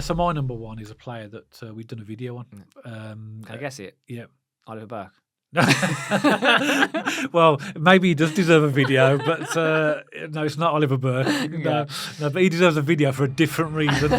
So my number one is a player that we've done a video on. Can I guess it? Yeah. Oliver Burke. Well, maybe he does deserve a video, but no, it's not Oliver Burke. No, but he deserves a video for a different reason.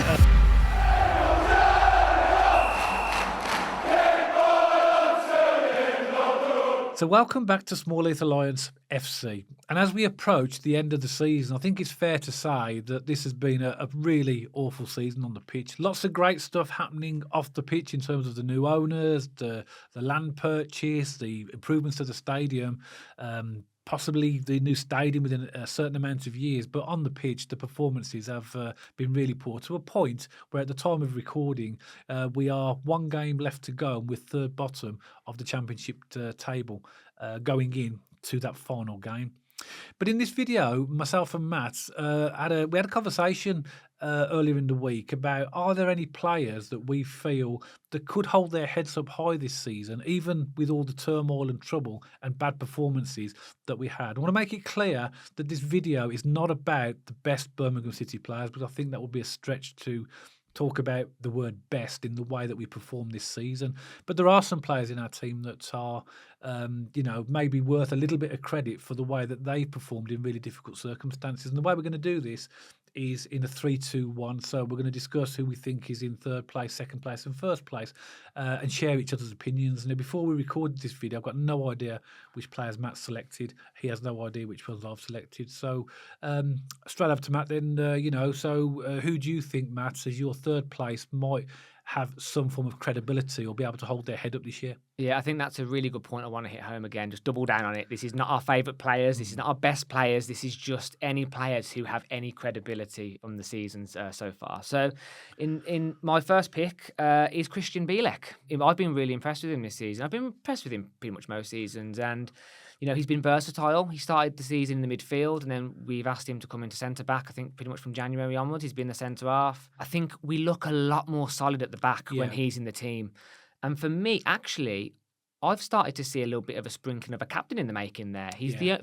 So welcome back to Small Heath Alliance FC. And as we approach the end of the season, I think it's fair to say that this has been a really awful season on the pitch. Lots of great stuff happening off the pitch in terms of the new owners, the land purchase, the improvements to the stadium, possibly the new stadium within a certain amount of years. But on the pitch, the performances have been really poor, to a point where at the time of recording, we are one game left to go and we're third bottom of the championship table going in to that final game. But in this video, myself and Matt we had a conversation earlier in the week about, are there any players that we feel that could hold their heads up high this season, even with all the turmoil and trouble and bad performances that we had. I want to make it clear that this video is not about the best Birmingham City players, because I think that would be a stretch to talk about the word best in the way that we perform this season. But there are some players in our team that are, maybe worth a little bit of credit for the way that they performed in really difficult circumstances. And the way we're going to do this is in a 3-2-1. So we're going to discuss who we think is in third place, second place and first place, and share each other's opinions. And before we recorded this video, I've got no idea which players Matt selected. He has no idea which ones I've selected. So straight up to Matt then, who do you think, Matt, as your third place might have some form of credibility or be able to hold their head up this year? Yeah, I think that's a really good point. I want to hit home again. Just double down on it. This is not our favourite players. This is not our best players. This is just any players who have any credibility from the seasons so far. So in my first pick is Christian Bielek. I've been really impressed with him this season. I've been impressed with him pretty much most seasons. And, he's been versatile. He started the season in the midfield, and then we've asked him to come into centre-back, I think pretty much from January onwards. He's been the centre-half. I think we look a lot more solid at the back when he's in the team. And for me, actually, I've started to see a little bit of a sprinkling of a captain in the making there.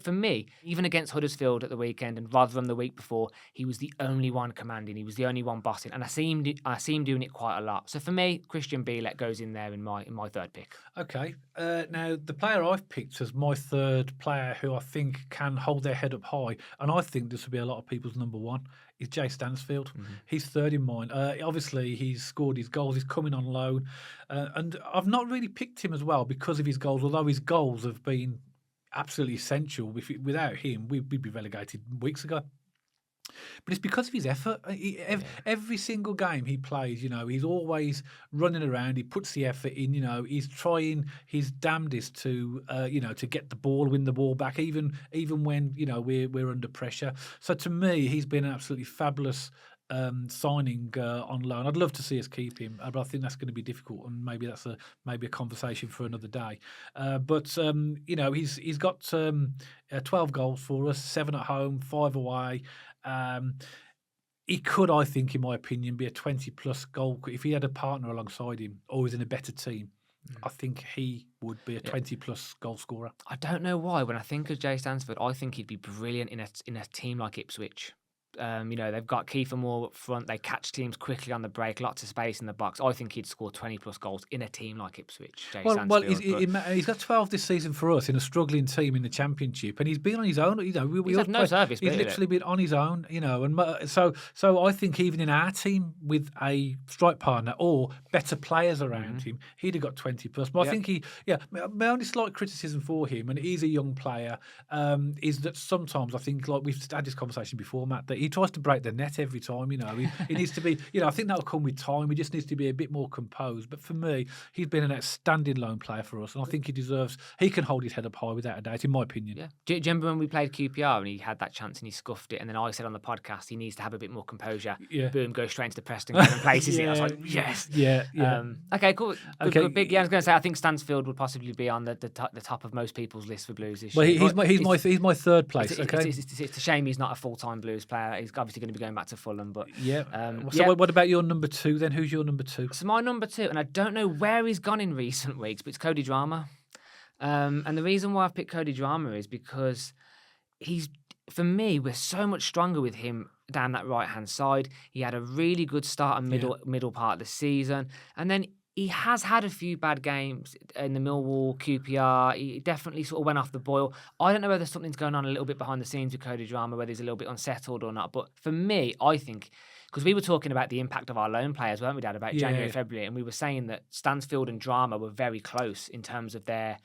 For me, even against Huddersfield at the weekend and rather than the week before, he was the only one commanding. He was the only one bossing, and I see him doing it quite a lot. So for me, Christian Bielek goes in there in my third pick. Okay. Now, the player I've picked as my third player who I think can hold their head up high, and I think this will be a lot of people's number one, is Jay Stansfield. Mm-hmm. He's third in mine. Obviously, he's scored his goals. He's coming on loan. And I've not really picked him as well because of his goals, although his goals have been absolutely essential. Without him, we'd be relegated weeks ago. But it's because of his effort. Every single game he plays, he's always running around. He puts the effort in. He's trying his damnedest to get the ball, win the ball back, even when we're under pressure. So to me, he's been an absolutely fabulous signing on loan. I'd love to see us keep him, but I think that's going to be difficult, and maybe that's a conversation for another day. But he's got 12 goals for us, 7 at home, 5 away. He could, I think, in my opinion, be a 20-plus goal. If he had a partner alongside him or was in a better team, I think he would be a 20-plus goal scorer. I don't know why. When I think of Jay Stansfield, I think he'd be brilliant in a team like Ipswich. They've got Kiefer Moore up front. They catch teams quickly on the break, lots of space in the box. I think he'd score 20-plus goals in a team like Ipswich. He's got 12 this season for us in a struggling team in the Championship, and he's been on his own. He's had no service. He's literally been on his own. And so I think even in our team with a strike partner or better players around him, he'd have got 20-plus. But I think my only slight criticism for him, and he's a young player, is that sometimes I think, like we've had this conversation before, Matt, that he tries to break the net every time. He needs to be. I think that'll come with time. He just needs to be a bit more composed. But for me, he's been an outstanding loan player for us, and I think he can hold his head up high without a doubt, in my opinion. Yeah. Do you remember when we played QPR and he had that chance and he scuffed it, and then I said on the podcast he needs to have a bit more composure. Yeah. Boom, go straight into the Preston game and places it. I was like, yes. Yeah. Okay, cool. Good big. Yeah, I was going to say I think Stansfield would possibly be on the top of most people's list for Blues this year. He's my third place. It's a shame he's not a full-time Blues player. He's obviously going to be going back to Fulham, but what about your number two then? Who's your number two? So my number two, and I don't know where he's gone in recent weeks, but it's Cody Drama. And the reason why I've picked Cody Drama is because for me, we're so much stronger with him down that right-hand side. He had a really good start and middle part of the season. And then he has had a few bad games in the Millwall, QPR. He definitely sort of went off the boil. I don't know whether something's going on a little bit behind the scenes with Cody Drama, whether he's a little bit unsettled or not. But for me, I think, because we were talking about the impact of our loan players, weren't we, Dad, about January, February, and we were saying that Stansfield and Drama were very close in terms of their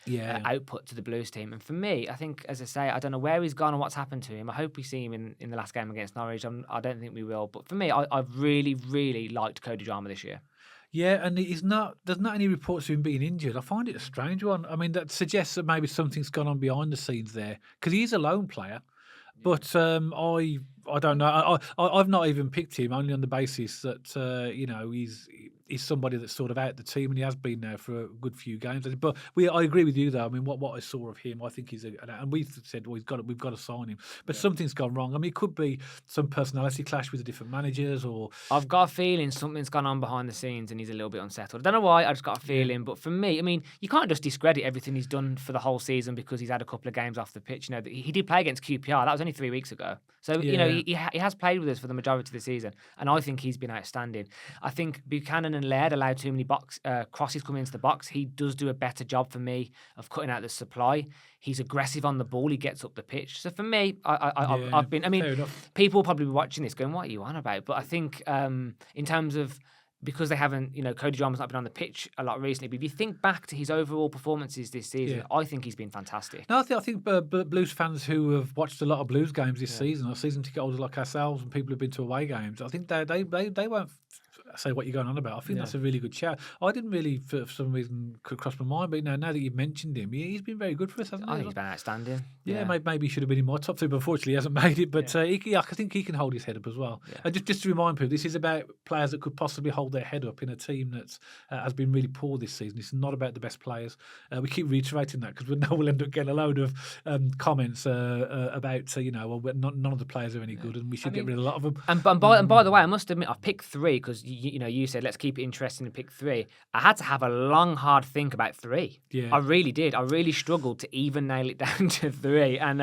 output to the Blues team. And for me, I think, as I say, I don't know where he's gone and what's happened to him. I hope we see him in the last game against Norwich. I don't think we will. But for me, I've really, really liked Cody Drama this year. Yeah, and there's not any reports of him being injured. I find it a strange one. I mean, that suggests that maybe something's gone on behind the scenes there, because he's a lone player. But I don't know. I've not even picked him, only on the basis that he's somebody that's sort of out the team, and he has been there for a good few games. But I agree with you though. I mean, what I saw of him, I think he's and we've said we've got to sign him. But something's gone wrong. I mean, it could be some personality clash with the different managers, or I've got a feeling something's gone on behind the scenes and he's a little bit unsettled. I don't know why. I just got a feeling. But for me, I mean, you can't just discredit everything he's done for the whole season because he's had a couple of games off the pitch. You know, he did play against QPR. That was only 3 weeks ago. So he has played with us for the majority of the season, and I think he's been outstanding. I think Buchanan and Laird allowed too many crosses coming into the box. He does do a better job for me of cutting out the supply. He's aggressive on the ball. He gets up the pitch. So for me, I've been. I mean, people will probably be watching this going, "What are you on about?" But I think in terms of, because they haven't, Cody Drama's not been on the pitch a lot recently. But if you think back to his overall performances this season, I think he's been fantastic. No, I think Blues fans who have watched a lot of Blues games this season, or season ticket holders like ourselves, and people who've been to away games, I think they won't say what you're going on about. I think that's a really good shout. I didn't really, for some reason, could cross my mind, but now that you've mentioned him, he's been very good for us, hasn't he? I think he's been outstanding. Yeah, maybe he should have been in my top three, but unfortunately he hasn't made it. But I think he can hold his head up as well. Yeah. And just to remind people, this is about players that could possibly hold their head up in a team that has been really poor this season. It's not about the best players. We keep reiterating that because we know we'll end up getting a load of comments about, none of the players are any good, and we should get rid of a lot of them. And by the way, I must admit, I've picked three because you said let's keep it interesting and pick three. I had to have a long, hard think about three. Yeah. I really did. I really struggled to even nail it down to three. And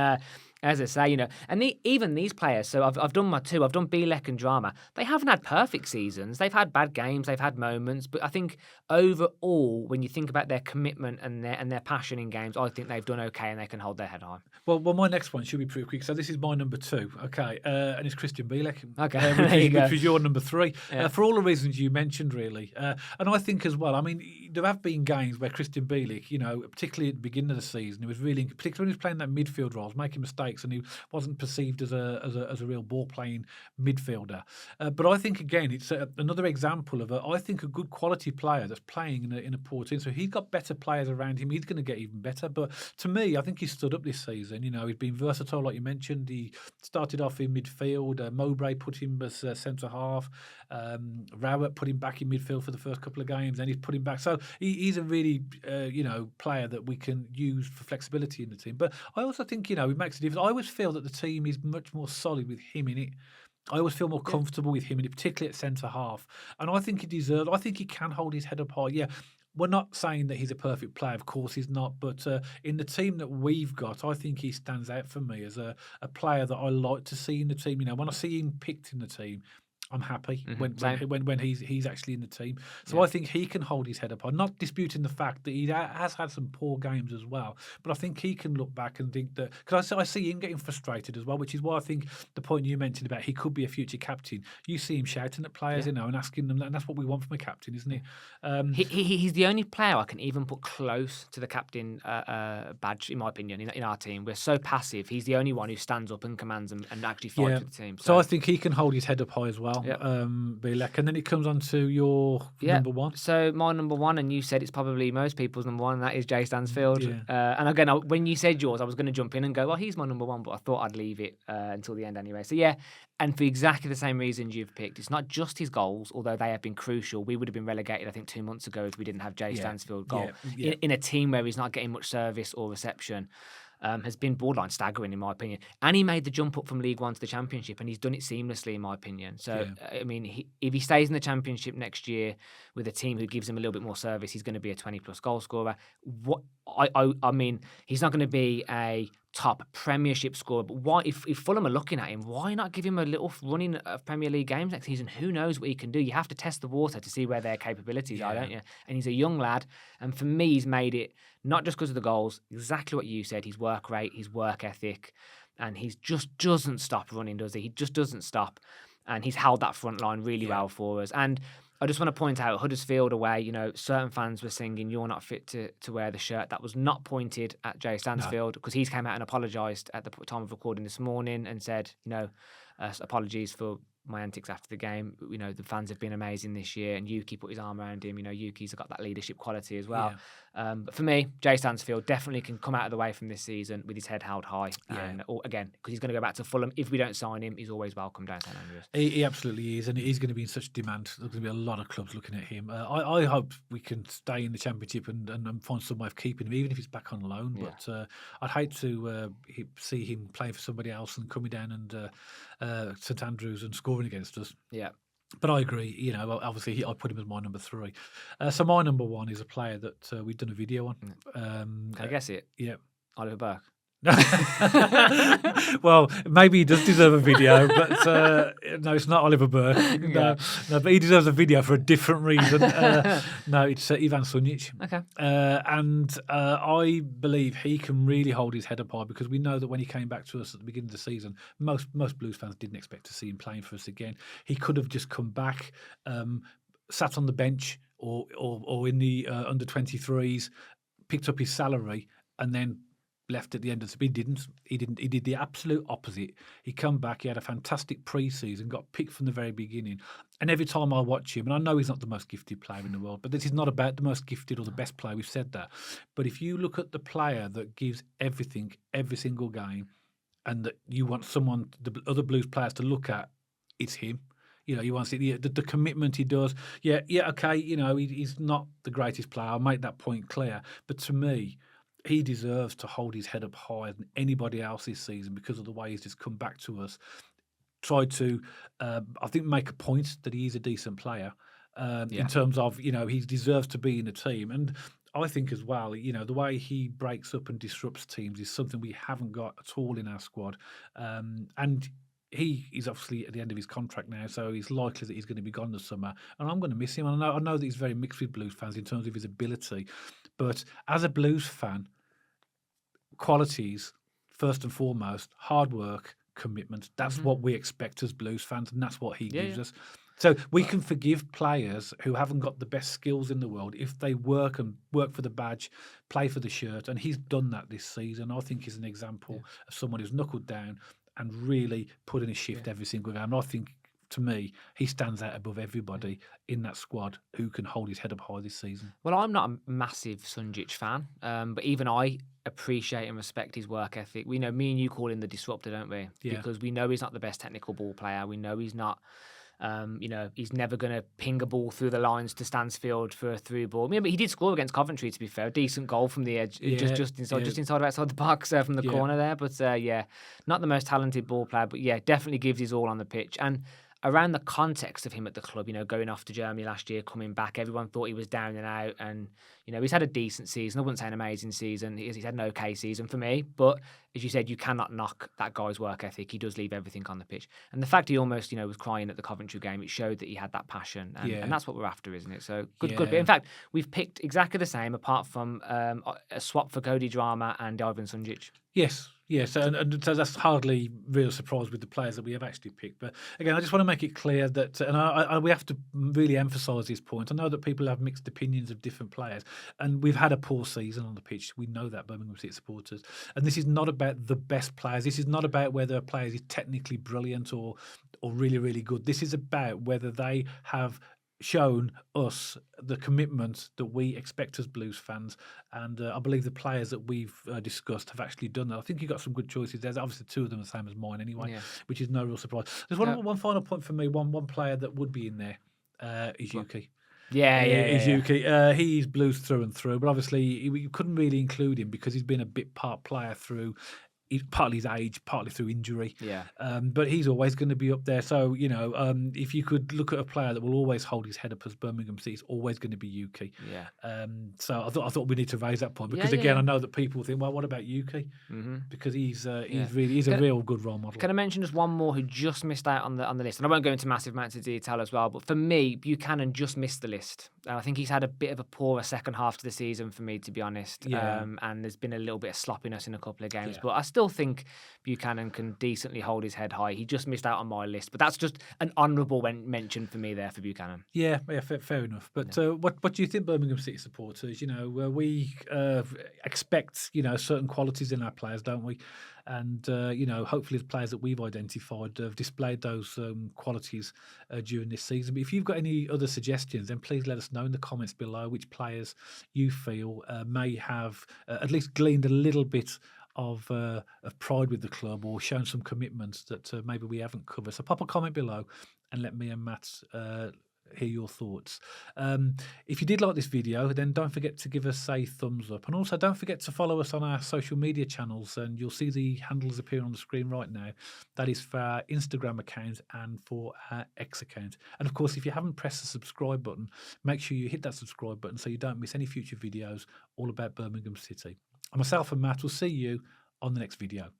as I say, and even these players, so I've done my two. I've done Bielek and Drama. They haven't had perfect seasons. They've had bad games. They've had moments. But I think overall, when you think about their commitment and their passion in games, I think they've done okay and they can hold their head high. Well, my next one should be pretty quick. So this is my number two, okay, and it's Christian Bielek. Okay, which is your number three, for all the reasons you mentioned, really. And I think as well, I mean, there have been games where Christian Bielek, particularly at the beginning of the season, he was really, particularly when he was playing that midfield role, making mistakes, and he wasn't perceived as a real ball playing midfielder. But I think again, it's another example of I think a good quality player that's playing in a poor team. So he's got better players around him. He's going to get even better. But to me, I think he's stood up this season. He's been versatile, like you mentioned. He started off in midfield. Mowbray put him as centre half. Rowett put him back in midfield for the first couple of games. Then he's put him back. So he's a really player that we can use for flexibility in the team. But I also think he makes a difference. I always feel that the team is much more solid with him in it. I always feel more comfortable with him in it, particularly at centre half. And I think I think he can hold his head up high. Yeah. We're not saying that he's a perfect player, of course he's not, but in the team that we've got, I think he stands out for me as a player that I like to see in the team. When I see him picked in the team, I'm happy when he's actually in the team. So I think he can hold his head up. I'm not disputing the fact that he has had some poor games as well, but I think he can look back and think that, because I see him getting frustrated as well, which is why I think the point you mentioned about he could be a future captain. You see him shouting at players, and asking them, and that's what we want from a captain, isn't it? He's the only player I can even put close to the captain badge, in my opinion, in our team. We're so passive. He's the only one who stands up and commands and actually fights with the team. So I think he can hold his head up high as well. Bielek, and then it comes on to your number one. So my number one, and you said it's probably most people's number one, and that is Jay Stansfield. And again, when you said yours, I was going to jump in and go, well, he's my number one, but I thought I'd leave it until the end anyway. So and for exactly the same reasons you've picked. It's not just his goals, although they have been crucial. We would have been relegated, I think, 2 months ago if we didn't have Jay Stansfield goal. In a team where he's not getting much service or reception. Has been borderline staggering, in my opinion. And he made the jump up from League One to the Championship, and he's done it seamlessly, in my opinion. So, I mean, if he stays in the Championship next year with a team who gives him a little bit more service, he's going to be a 20-plus goal scorer. I mean, he's not going to be a top Premiership scorer. But why, if Fulham are looking at him, why not give him a little running of Premier League games next season? Who knows what he can do? You have to test the water to see where their capabilities are, don't you? And he's a young lad. And for me, he's made it, not just because of the goals, exactly what you said, his work rate, his work ethic. And he just doesn't stop running, does he? He just doesn't stop. And he's held that front line really well for us. And I just want to point out, Huddersfield away, certain fans were singing, "You're not fit to wear the shirt." That was not pointed at Jay Stansfield, because he's came out and apologised at the time of recording this morning and said, apologies for my antics after the game. The fans have been amazing this year, and Yuki put his arm around him. Yuki's got that leadership quality as well. But for me, Jay Stansfield definitely can come out of the way from this season with his head held high. And again, because he's going to go back to Fulham. If we don't sign him, he's always welcome down St.Andrews. He absolutely is, and he's going to be in such demand. There's going to be a lot of clubs looking at him. I hope we can stay in the Championship and find some way of keeping him, even if he's back on loan. But I'd hate to see him playing for somebody else and coming down and St Andrews and scoring against us. Yeah. But I agree, obviously I put him as my number 3. So my number 1 is a player that we've done a video on. Can I guess it? Yeah. Oliver Burke. Well, maybe he does deserve a video, but no, it's not Oliver Burke. No, but he deserves a video for a different reason. No, it's Ivan Sunjic. Okay. And I believe he can really hold his head up high, because we know that when he came back to us at the beginning of the season, most Blues fans didn't expect to see him playing for us again. He could have just come back, sat on the bench or in the under 23s, picked up his salary, and then left at the end of the season. He didn't. He did the absolute opposite. He come back. He had a fantastic pre-season. Got picked from the very beginning. And every time I watch him, and I know he's not the most gifted player in the world, but this is not about the most gifted or the best player. We've said that. But if you look at the player that gives everything every single game, and that you want someone, the other Blues players to look at, it's him. You want to see the commitment he does. Okay. He's not the greatest player. I'll make that point clear. But to me, he deserves to hold his head up higher than anybody else this season, because of the way he's just come back to us. Tried to, I think, make a point that he is a decent player in terms of, he deserves to be in the team. And I think as well, the way he breaks up and disrupts teams is something we haven't got at all in our squad. And he is obviously at the end of his contract now, so it's likely that he's going to be gone this summer. And I'm going to miss him. And I know that he's very mixed with Blues fans in terms of his ability. But as a Blues fan, qualities, first and foremost, hard work, commitment. That's what we expect as Blues fans, and that's what he gives us. So we can forgive players who haven't got the best skills in the world if they work for the badge, play for the shirt, and he's done that this season. I think he's an example of someone who's knuckled down and really put in a shift every single game. And I think, to me, he stands out above everybody in that squad who can hold his head up high this season. Well, I'm not a massive Sunjic fan, but even I appreciate and respect his work ethic. We know, me and you call him the disruptor, don't we? Yeah. Because we know he's not the best technical ball player. We know he's not, he's never going to ping a ball through the lines to Stansfield for a through ball. But he did score against Coventry, to be fair. Decent goal from the edge, just inside outside the box from the corner there. But not the most talented ball player, but definitely gives his all on the pitch. And around the context of him at the club, going off to Germany last year, coming back, everyone thought he was down and out. And, he's had a decent season. I wouldn't say an amazing season. He's had an okay season for me. But as you said, you cannot knock that guy's work ethic. He does leave everything on the pitch. And the fact he almost, was crying at the Coventry game, it showed that he had that passion. And that's what we're after, isn't it? So good. But in fact, we've picked exactly the same, apart from a swap for Cody Drama and Ivan Sunjic. Yes, and so that's hardly real surprise with the players that we have actually picked. But again, I just want to make it clear that, and we have to really emphasise this point. I know that people have mixed opinions of different players, and we've had a poor season on the pitch. We know that, Birmingham City supporters. And this is not about the best players. This is not about whether a player is technically brilliant or really, really good. This is about whether they have shown us the commitment that we expect as Blues fans, and I believe the players that we've discussed have actually done that. I think you've got some good choices. There's obviously two of them the same as mine anyway, which is no real surprise. There's one final point for me. One player that would be in there is Yuki. Yuki. He's Blues through and through, but obviously we couldn't really include him because he's been a bit part player through partly his age, partly through injury. Yeah. But he's always going to be up there. So, if you could look at a player that will always hold his head up as Birmingham City, it's always going to be Yuki. Yeah. So I thought we need to raise that point because, Yeah, again, yeah. I know that people think, well, what about Yuki? Mm-hmm. Because he's Yeah. a real good role model. Can I mention just one more who just missed out on the list? And I won't go into massive amounts of detail as well, but for me, Buchanan just missed the list. I think he's had a bit of a poorer second half to the season for me, to be honest. Yeah. And there's been a little bit of sloppiness in a couple of games, Yeah. but I still think Buchanan can decently hold his head high. He just missed out on my list, but that's just an honourable mention for me there for Buchanan. Yeah, fair enough. But what do you think, Birmingham City supporters? We expect certain qualities in our players, don't we? And hopefully the players that we've identified have displayed those qualities during this season. But if you've got any other suggestions, then please let us know in the comments below which players you feel may have at least gleaned a little bit of pride with the club or shown some commitments that maybe we haven't covered. So pop a comment below and let me and Matt hear your thoughts. If you did like this video, then don't forget to give us a thumbs up, and also don't forget to follow us on our social media channels, and you'll see the handles appearing on the screen right now. That is for our Instagram account and for our X account. And of course, if you haven't pressed the subscribe button, make sure you hit that subscribe button so you don't miss any future videos all about Birmingham City. And myself and Matt will see you on the next video.